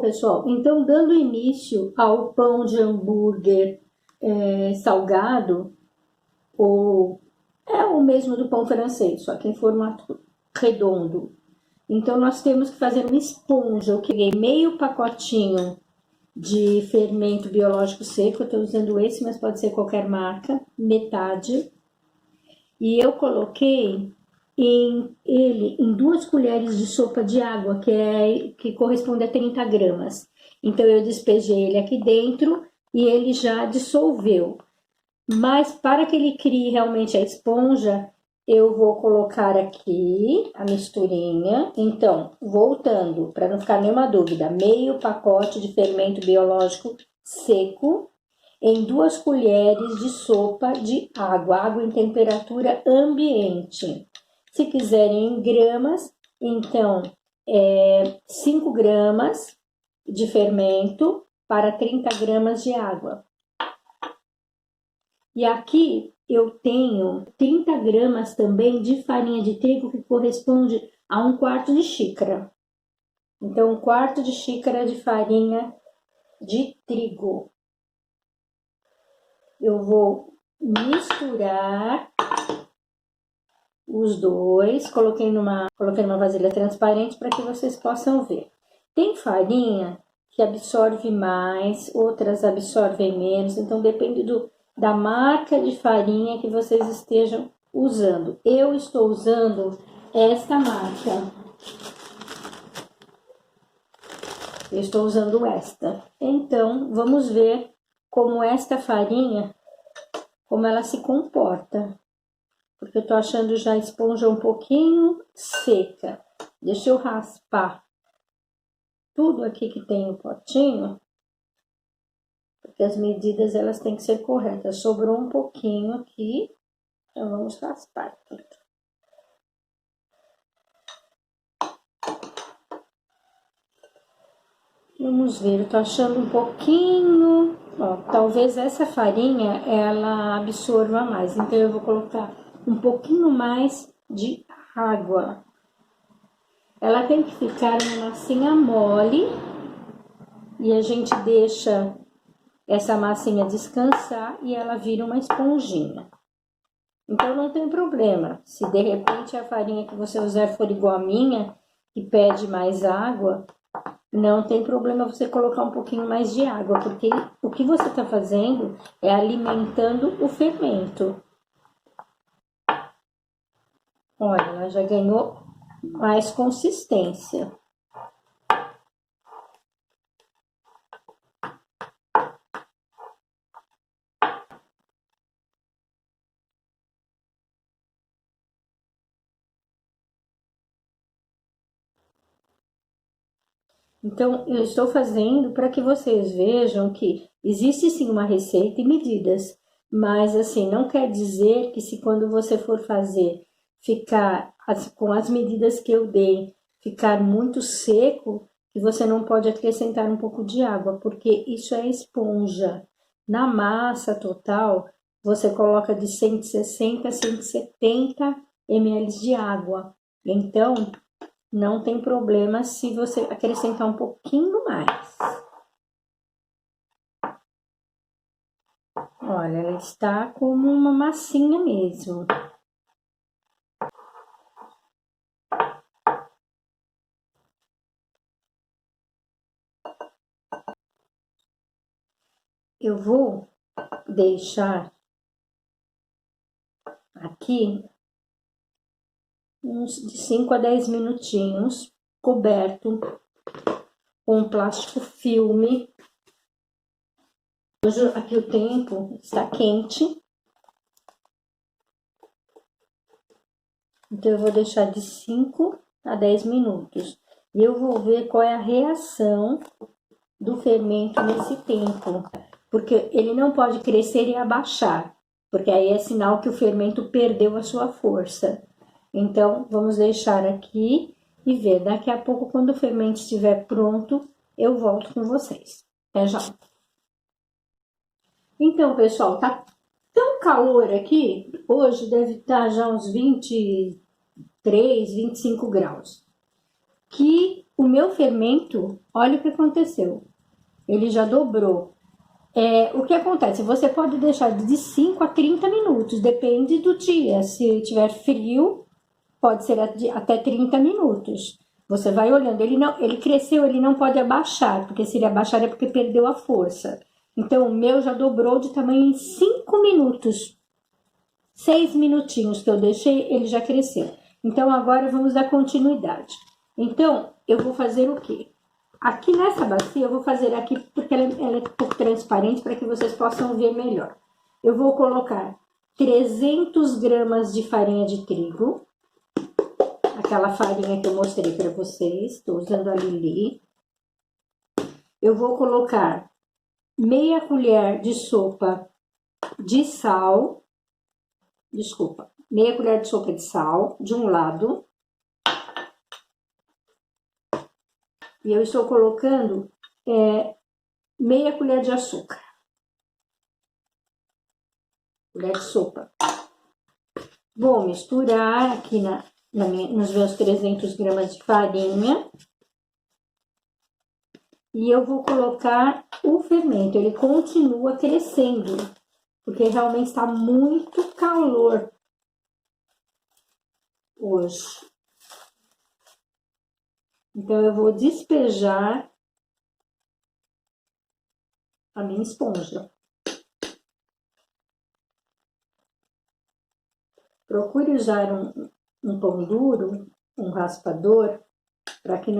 pessoal, então dando início ao pão de hambúrguer salgado, ou é o mesmo do pão francês, só que em formato redondo. Então nós temos que fazer uma esponja. Eu peguei meio pacotinho de fermento biológico seco, eu estou usando esse, mas pode ser qualquer marca, metade. E eu coloquei ele em 2 colheres de sopa de água, que corresponde a 30 gramas. Então eu despejei ele aqui dentro e ele já dissolveu. Mas para que ele crie realmente a esponja, eu vou colocar aqui a misturinha. Então, voltando, para não ficar nenhuma dúvida, meio pacote de fermento biológico seco em 2 colheres de sopa de água em temperatura ambiente. Se quiserem em gramas, então 5 gramas de fermento para 30 gramas de água. E aqui eu tenho 30 gramas também de farinha de trigo, que corresponde a 1/4 de xícara. Então, 1/4 de xícara de farinha de trigo. Eu vou misturar os dois, coloquei numa vasilha transparente para que vocês possam ver. Tem farinha que absorve mais, outras absorvem menos, então depende da marca de farinha que vocês estejam usando. Eu estou usando esta marca. Eu estou usando esta. Então, vamos ver como esta farinha, como ela se comporta. Porque eu tô achando já a esponja um pouquinho seca. Deixa eu raspar tudo aqui que tem no potinho. Porque as medidas, elas têm que ser corretas. Sobrou um pouquinho aqui, então vamos raspar tudo. Vamos ver, eu tô achando um pouquinho, ó, talvez essa farinha, ela absorva mais. Então, eu vou colocar um pouquinho mais de água. Ela tem que ficar uma massinha mole e a gente deixa essa massinha descansar e ela vira uma esponjinha. Então, não tem problema. Se de repente a farinha que você usar for igual a minha, que pede mais água, não tem problema você colocar um pouquinho mais de água, porque o que você está fazendo é alimentando o fermento. Olha, ela já ganhou mais consistência. Então, eu estou fazendo para que vocês vejam que existe sim uma receita e medidas, mas assim, não quer dizer que se quando você for fazer ficar com as medidas que eu dei, ficar muito seco, que você não pode acrescentar um pouco de água, porque isso é esponja. Na massa total, você coloca de 160 a 170 ml de água. Então, não tem problema se você acrescentar um pouquinho mais. Olha, ela está como uma massinha mesmo. Eu vou deixar aqui uns de 5 a 10 minutinhos coberto com um plástico filme. Hoje aqui o tempo está quente, então eu vou deixar de 5 a 10 minutos. E eu vou ver qual é a reação do fermento nesse tempo, porque ele não pode crescer e abaixar, porque aí é sinal que o fermento perdeu a sua força. Então, vamos deixar aqui e ver. Daqui a pouco, quando o fermento estiver pronto, eu volto com vocês. Até já! Então, pessoal, tá tão calor aqui, hoje deve estar já uns 23, 25 graus. que o meu fermento, olha o que aconteceu, ele já dobrou. O que acontece? Você pode deixar de 5 a 30 minutos, depende do dia. Se tiver frio, pode ser até 30 minutos. Você vai olhando, ele cresceu, ele não pode abaixar, porque se ele abaixar é porque perdeu a força. Então o meu já dobrou de tamanho em 5 minutos. 6 minutinhos que eu deixei, ele já cresceu. Então agora vamos dar continuidade. Então eu vou fazer o quê? Aqui nessa bacia, eu vou fazer aqui porque ela é um pouco transparente para que vocês possam ver melhor. Eu vou colocar 300 gramas de farinha de trigo. Aquela farinha que eu mostrei para vocês. Estou usando a Lili. Eu vou colocar meia colher de sopa de sal. Desculpa. Meia colher de sopa de sal de um lado. E eu estou colocando meia colher de açúcar. Colher de sopa. Vou misturar aqui nos meus 300 gramas de farinha. E eu vou colocar o fermento. Ele continua crescendo, porque realmente está muito calor hoje. Então eu vou despejar a minha esponja. Procure usar um pão duro, um raspador, para que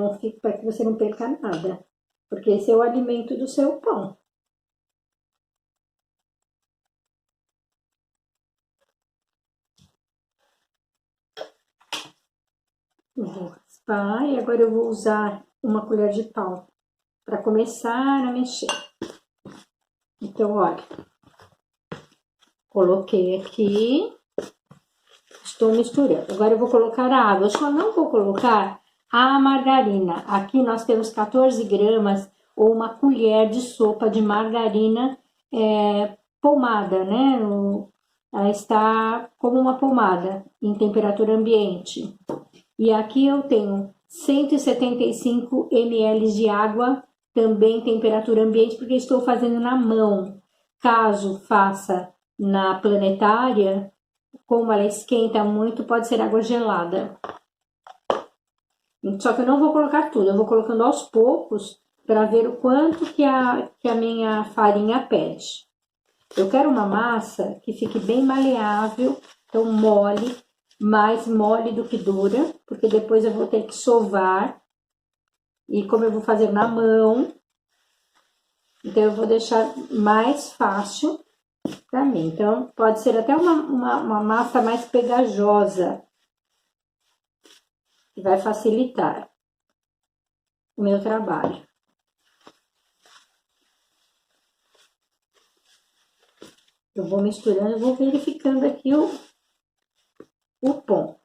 você não perca nada, porque esse é o alimento do seu pão. Eu vou raspar e agora eu vou usar uma colher de pau para começar a mexer. Então, olha, coloquei aqui, estou misturando. Agora eu vou colocar a água. Eu só não vou colocar a margarina. Aqui nós temos 14 gramas ou uma colher de sopa de margarina pomada, né? Ela está como uma pomada em temperatura ambiente. E aqui eu tenho 175 ml de água, também temperatura ambiente, porque estou fazendo na mão. Caso faça na planetária, como ela esquenta muito, pode ser água gelada. Só que eu não vou colocar tudo, eu vou colocando aos poucos para ver o quanto que a minha farinha pede. Eu quero uma massa que fique bem maleável, então mole, mais mole do que dura, porque depois eu vou ter que sovar. E como eu vou fazer na mão, então eu vou deixar mais fácil para mim. Então pode ser até uma massa mais pegajosa, que vai facilitar o meu trabalho. Eu vou misturando, eu vou verificando aqui o ponto.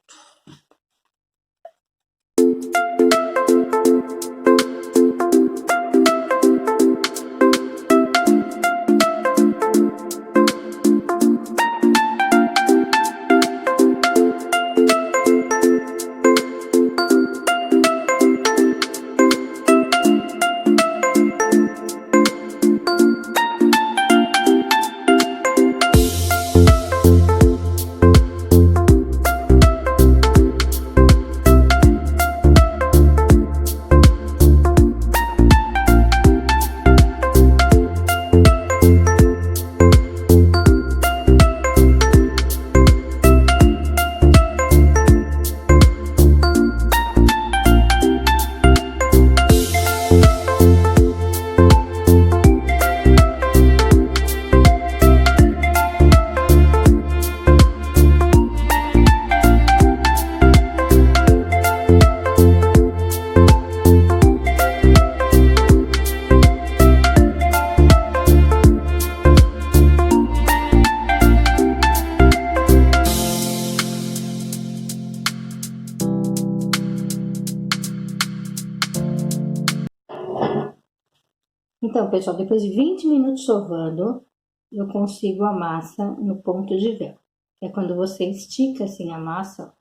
Então, pessoal, depois de 20 minutos sovando, eu consigo a massa no ponto de véu. É quando você estica assim a massa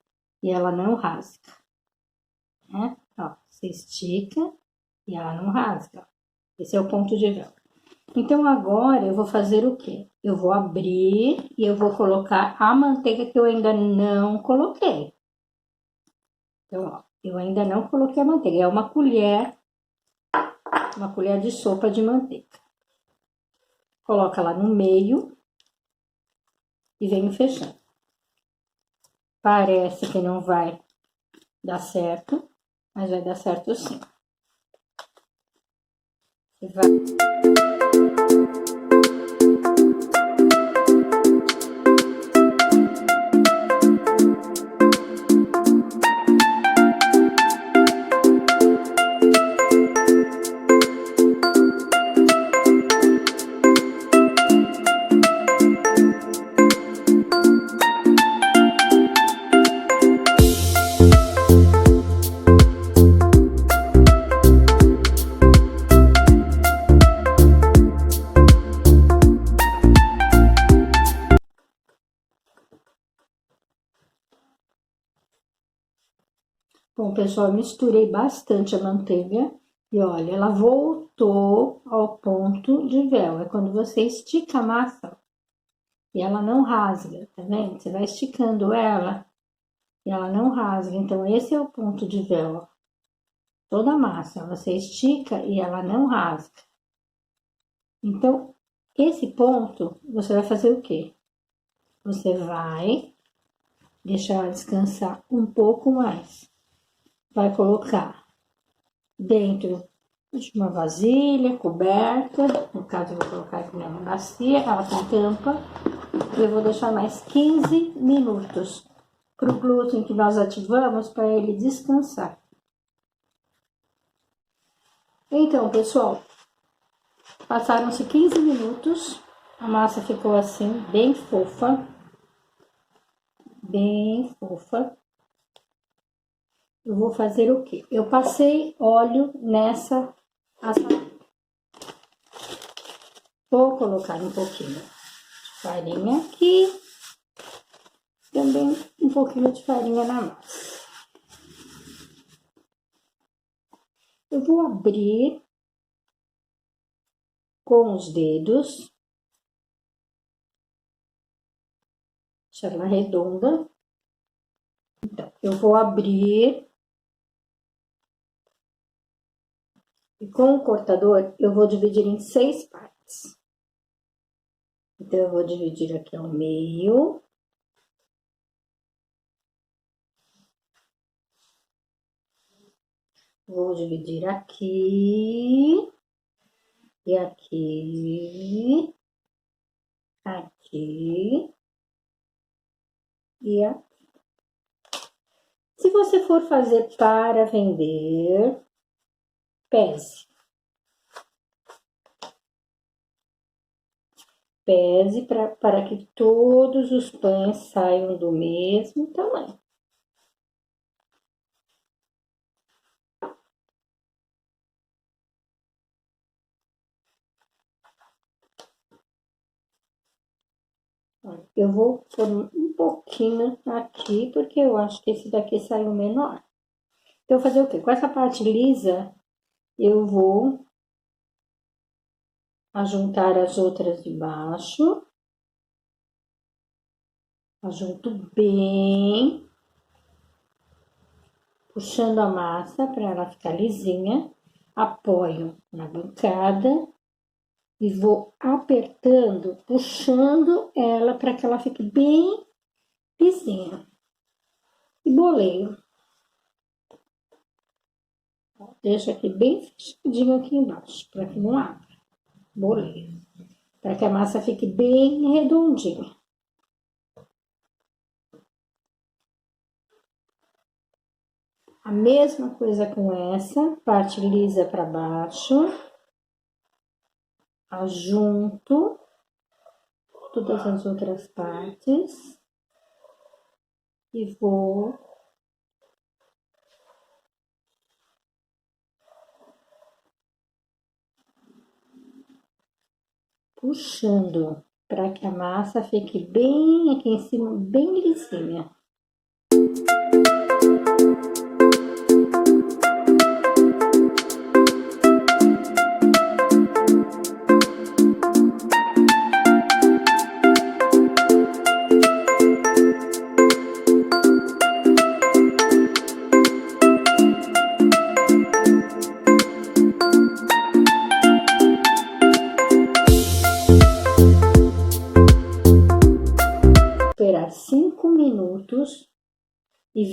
e ela não rasga. né? Ó, você estica e ela não rasga. Esse é o ponto de vela. Então, agora eu vou fazer o quê? Eu vou abrir e eu vou colocar a manteiga que eu ainda não coloquei. Então, ó, eu ainda não coloquei a manteiga. É uma colher de sopa de manteiga. Coloca lá no meio e venho fechando. Parece que não vai dar certo, mas vai dar certo sim. Você vai... Bom, pessoal, eu misturei bastante a manteiga e olha, ela voltou ao ponto de véu. É quando você estica a massa e ela não rasga, tá vendo? Você vai esticando ela e ela não rasga. Então, esse é o ponto de véu, ó. Toda a massa, você estica e ela não rasga. Então, esse ponto, você vai fazer o quê? Você vai deixar ela descansar um pouco mais. Vai colocar dentro de uma vasilha coberta, no caso eu vou colocar aqui na bacia, ela tem tampa, e eu vou deixar mais 15 minutos para o glúten que nós ativamos para ele descansar. Então, pessoal, passaram-se 15 minutos, a massa ficou assim, bem fofa, bem fofa. Eu vou fazer o quê? Eu passei óleo nessa assadeira. Vou colocar um pouquinho de farinha aqui, também um pouquinho de farinha na massa. Eu vou abrir com os dedos, deixar ela redonda. Então, eu vou abrir e com o cortador eu vou dividir em 6 partes. Então, eu vou dividir aqui ao meio. Vou dividir aqui e aqui, aqui e aqui. Se você for fazer para vender, pese. Pese para que todos os pães saiam do mesmo tamanho. Eu vou pôr um pouquinho aqui, porque eu acho que esse daqui saiu menor. Então, fazer o quê? Com essa parte lisa, eu vou ajuntar as outras de baixo. Ajunto bem, puxando a massa para ela ficar lisinha. Apoio na bancada e vou apertando, puxando ela para que ela fique bem lisinha. E boleio. Deixa aqui bem fechadinho aqui embaixo, para que não abra. Boleio. Para que a massa fique bem redondinha. A mesma coisa com essa, parte lisa para baixo. Ajunto todas as outras partes e vou puxando para que a massa fique bem aqui em cima, bem lisinha.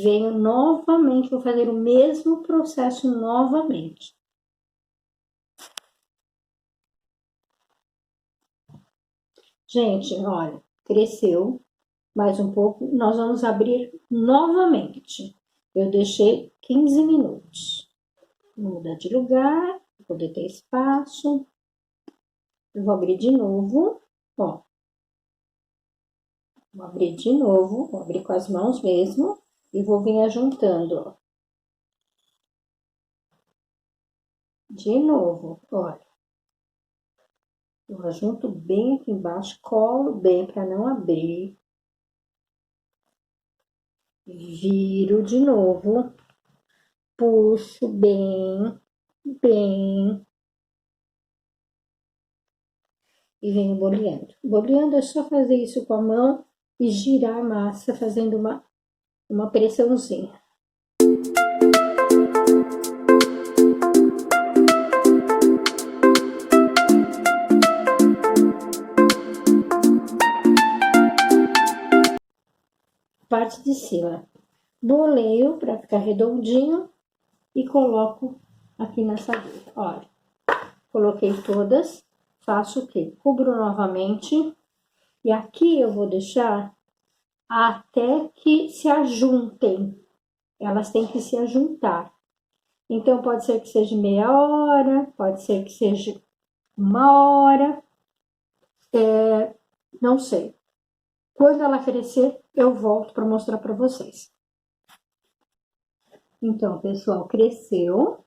venho novamente, vou fazer o mesmo processo novamente. Gente, olha, cresceu mais um pouco, nós vamos abrir novamente. Eu deixei 15 minutos. Vou mudar de lugar, para poder ter espaço. Eu vou abrir de novo, ó. Vou abrir de novo, vou abrir com as mãos mesmo e vou vir ajuntando, ó. De novo, olha. Eu ajunto bem aqui embaixo, colo bem para não abrir. Viro de novo, puxo bem, bem. E venho boleando. Boleando é só fazer isso com a mão e girar a massa fazendo uma pressãozinha. Parte de cima. Boleio para ficar redondinho e coloco aqui na assadeira. Olha, coloquei todas, faço o quê? Cubro novamente e aqui eu vou deixar até que se ajuntem. Elas têm que se ajuntar. Então, pode ser que seja meia hora, pode ser que seja 1 hora, não sei. Quando ela crescer, eu volto para mostrar para vocês. Então, pessoal, cresceu.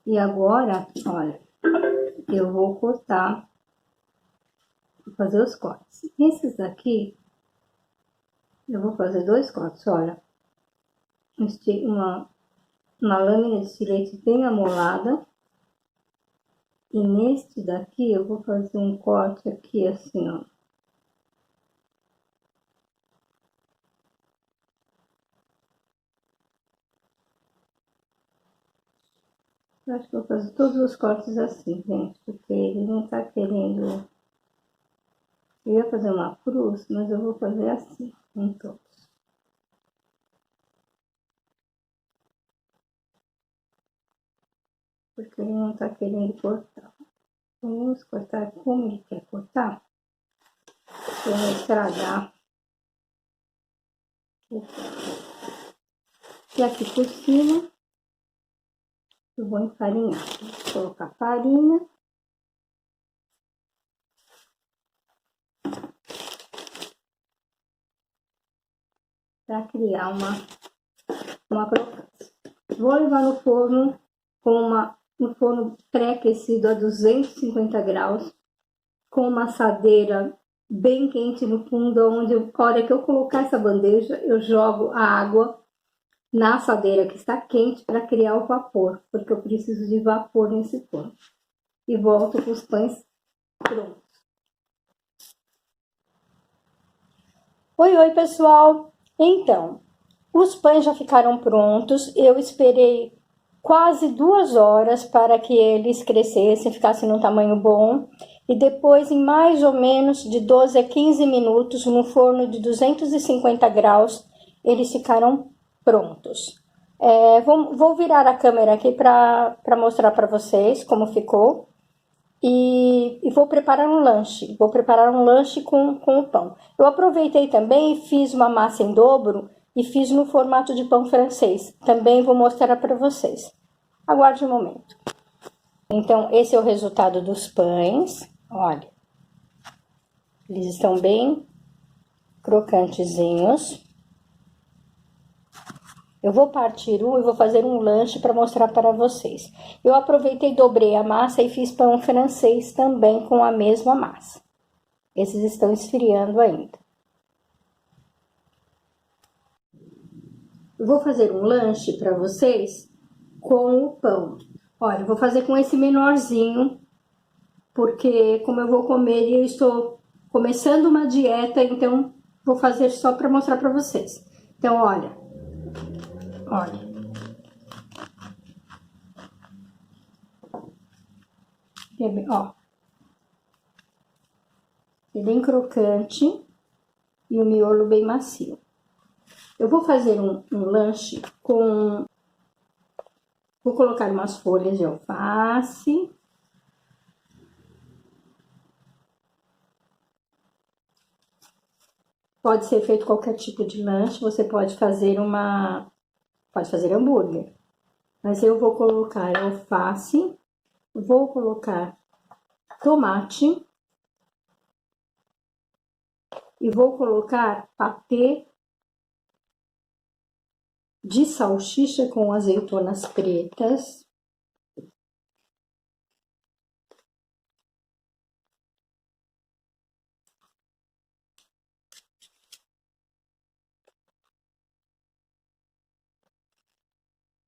E agora, olha, eu vou cortar, vou fazer os cortes. Esses aqui, eu vou fazer 2 cortes, olha. Uma lâmina de estilete bem amolada. E neste daqui, eu vou fazer um corte aqui assim, ó. Eu acho que vou fazer todos os cortes assim, gente, porque ele não tá querendo... Eu ia fazer uma cruz, mas eu vou fazer assim, em todos. Porque ele não tá querendo cortar. Então, vamos cortar como ele quer cortar. Pra não estragar. E aqui por cima, eu vou enfarinhar. Vou colocar farinha. Para criar uma crocância. Vou levar no forno no forno pré-aquecido a 250 graus, com uma assadeira bem quente no fundo, onde a hora que eu colocar essa bandeja, eu jogo a água na assadeira que está quente para criar o vapor, porque eu preciso de vapor nesse forno. E volto com os pães prontos. Oi, pessoal! Então, os pães já ficaram prontos, eu esperei quase 2 horas para que eles crescessem, ficassem num tamanho bom. E depois, em mais ou menos de 12 a 15 minutos, no forno de 250 graus, eles ficaram prontos. Vou virar a câmera aqui para mostrar para vocês como ficou. E vou preparar um lanche. Vou preparar um lanche com o pão. Eu aproveitei também e fiz uma massa em dobro e fiz no formato de pão francês. Também vou mostrar para vocês. Aguarde um momento. Então, esse é o resultado dos pães. Olha, eles estão bem crocantezinhos. Eu vou partir um e vou fazer um lanche para mostrar para vocês. Eu aproveitei, dobrei a massa e fiz pão francês também com a mesma massa. Esses estão esfriando ainda. Eu vou fazer um lanche para vocês com o pão. Olha, eu vou fazer com esse menorzinho, porque como eu vou comer e eu estou começando uma dieta, então vou fazer só para mostrar para vocês. Então, olha. Ó. É bem crocante e o miolo bem macio. Eu vou fazer um lanche com... Vou colocar umas folhas de alface. Pode ser feito qualquer tipo de lanche, você pode fazer hambúrguer. Mas eu vou colocar alface, vou colocar tomate e vou colocar patê de salsicha com azeitonas pretas.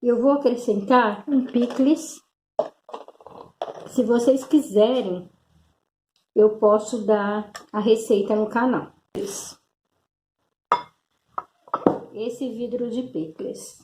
Eu vou acrescentar um picles. Se vocês quiserem, eu posso dar a receita no canal. Esse vidro de picles.